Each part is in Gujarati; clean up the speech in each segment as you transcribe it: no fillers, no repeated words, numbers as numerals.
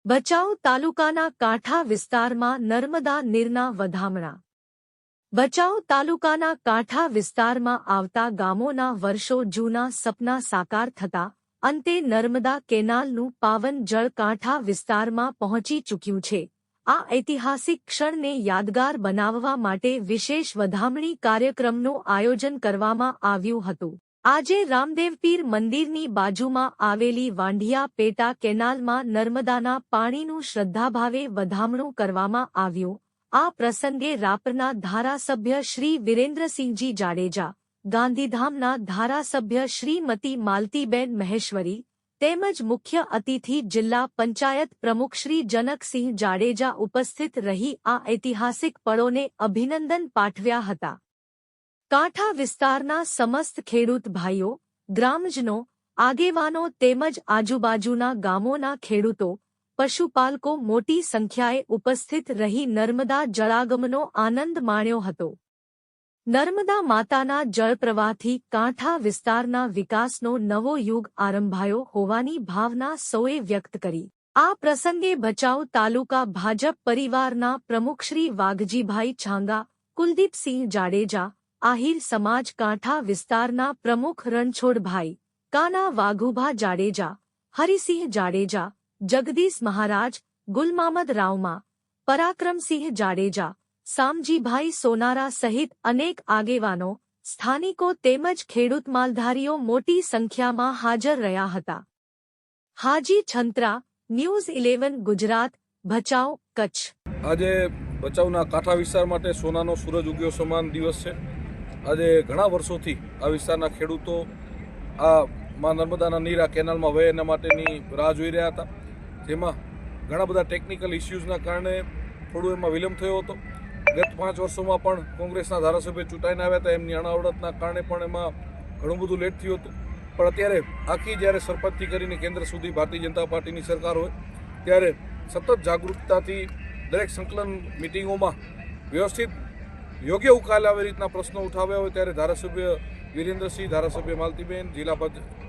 ભચાઉ તાલુકાના કાંઠા વિસ્તારમાં નર્મદા નીરના વધામણા। ભચાઉ તાલુકાના કાંઠા વિસ્તારમાં આવતા ગામોના વર્ષો જૂના સપના સાકાર થતા અંતે નર્મદા કેનાલનું પાવન જળ કાંઠા વિસ્તારમાં પહોંચી ચૂક્યું છે। આ ઐતિહાસિક ક્ષણને યાદગાર બનાવવા માટે વિશેષ વધામણી કાર્યક્રમનું આયોજન કરવામાં આવ્યું હતું। આજે રામદેવપીર મંદિરની બાજુમાં આવેલી વાંઢિયા પેટા કેનાલમાં નર્મદાના પાણીનું શ્રદ્ધાભાવે વધામણું કરવામાં આવ્યું। આ પ્રસંગે રાપરના ધારાસભ્ય શ્રી વિરેન્દ્રસિંહજી જાડેજા, ગાંધીધામના ધારાસભ્ય શ્રીમતી માલતીબેન મહેશ્વરી તેમજ મુખ્ય અતિથિ જિલ્લા પંચાયત પ્રમુખ શ્રી જનકસિંહ જાડેજા ઉપસ્થિત રહી આ ઐતિહાસિક પળોને અભિનંદન પાઠવ્યા હતા। કાંઠા વિસ્તારના સમસ્ત ખેડૂત ભાઈઓ, ગ્રામજનો, આગેવાનો તેમજ આજુબાજુના ગામોના ખેડૂતો, પશુપાલકો મોટી સંખ્યાએ ઉપસ્થિત રહી નર્મદા જળાગમનો આનંદ માણ્યો હતો। નર્મદા માતાના જળપ્રવાહથી કાંઠા વિસ્તારના વિકાસનો નવો યુગ આરંભાયો હોવાની ભાવના સૌએ વ્યક્ત કરી। આ પ્રસંગે ભચાઉ તાલુકા ભાજપ પરિવારના પ્રમુખ શ્રી વાઘજીભાઈ છાંગા, કુલદીપસિંહ જાડેજા, આહિર સમાજ કાંઠા વિસ્તારના પ્રમુખ રણછોડભાઈ કાના, વાઘુભા જાડેજા, હરિસિંહ જાડેજા, જગદીશ મહારાજ, ગુલમામદ રાવમા, પરાક્રમસિંહ જાડેજા, સામજીભાઈ સોનારા સહિત અનેક આગેવાનો, સ્થાનિકો તેમજ ખેડૂત માલધારીઓ મોટી સંખ્યામાં હાજર રહ્યા હતા। હાજી છંત્રા, ન્યૂઝ 11 ગુજરાત, ભચાઉ, કચ્છ। આજે ભચાઉના કાંઠા વિસ્તાર માટે સોનાનો સૂરજ ઉગ્યો સમાન દિવસ છે। આજે ઘણા વર્ષોથી આ વિસ્તારના ખેડૂતો આ માં નર્મદાના નીર આ કેનાલમાં વહે એના માટેની રાહ જોઈ રહ્યા હતા, જેમાં ઘણા બધા ટેકનિકલ ઇસ્યુઝના કારણે થોડું એમાં વિલંબ થયો હતો। ગત 5 વર્ષોમાં પણ કોંગ્રેસના ધારાસભ્ય ચૂંટાઈને આવ્યા હતા, એમની અણાવડતના કારણે પણ એમાં ઘણું બધું લેટ થયું હતું। પણ અત્યારે આખી જ્યારે સરપંચથી કરીને કેન્દ્ર સુધી ભારતીય જનતા પાર્ટીની સરકાર હોય ત્યારે સતત જાગૃતતાથી દરેક સંકલન મિટિંગોમાં વ્યવસ્થિત યોગ્ય ઉકેલ આવી રીતના પ્રશ્નો ઉઠાવ્યા હોય ત્યારે ધારાસભ્ય વિરેન્દ્રસિંહ, ધારાસભ્ય માલતીબેન, જિલ્લા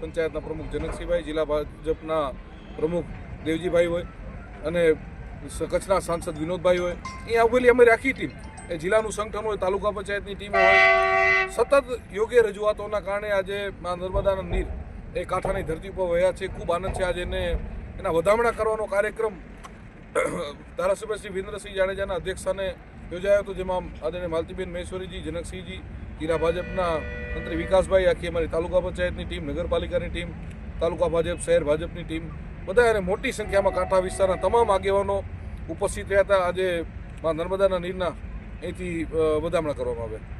પંચાયતના પ્રમુખ જનકસિંહભાઈ, જિલ્લા ભાજપના પ્રમુખ દેવજીભાઈ હોય અને કચ્છના સાંસદ વિનોદભાઈ હોય, એ આવેલી અમારી આખી ટીમ, એ જિલ્લાનું સંગઠન હોય, તાલુકા પંચાયતની ટીમ હોય, સતત યોગ્ય રજૂઆતોના કારણે આજે નર્મદાના નીર એ કાંઠાની ધરતી પર વહ્યા છે। ખૂબ આનંદ છે। આજે એના વધામણા કરવાનો કાર્યક્રમ ધારાસભ્ય શ્રી વિરેન્દ્રસિંહ જાડેજાના અધ્યક્ષસ્થાને યોજાયો હતો, જેમાં આદરણીય માલતીબેન મહેશ્વરીજી, જનકસિંહજી, જિલ્લા ભાજપના મંત્રી વિકાસભાઈ, આખી અમારી તાલુકા પંચાયતની ટીમ, નગરપાલિકાની ટીમ, તાલુકા ભાજપ, શહેર ભાજપની ટીમ, બધા અને મોટી સંખ્યામાં કાંઠા વિસ્તારના તમામ આગેવાનો ઉપસ્થિત રહ્યા હતા। આજે નર્મદાના નીરના અહીંથી વધામણા કરવામાં આવ્યા।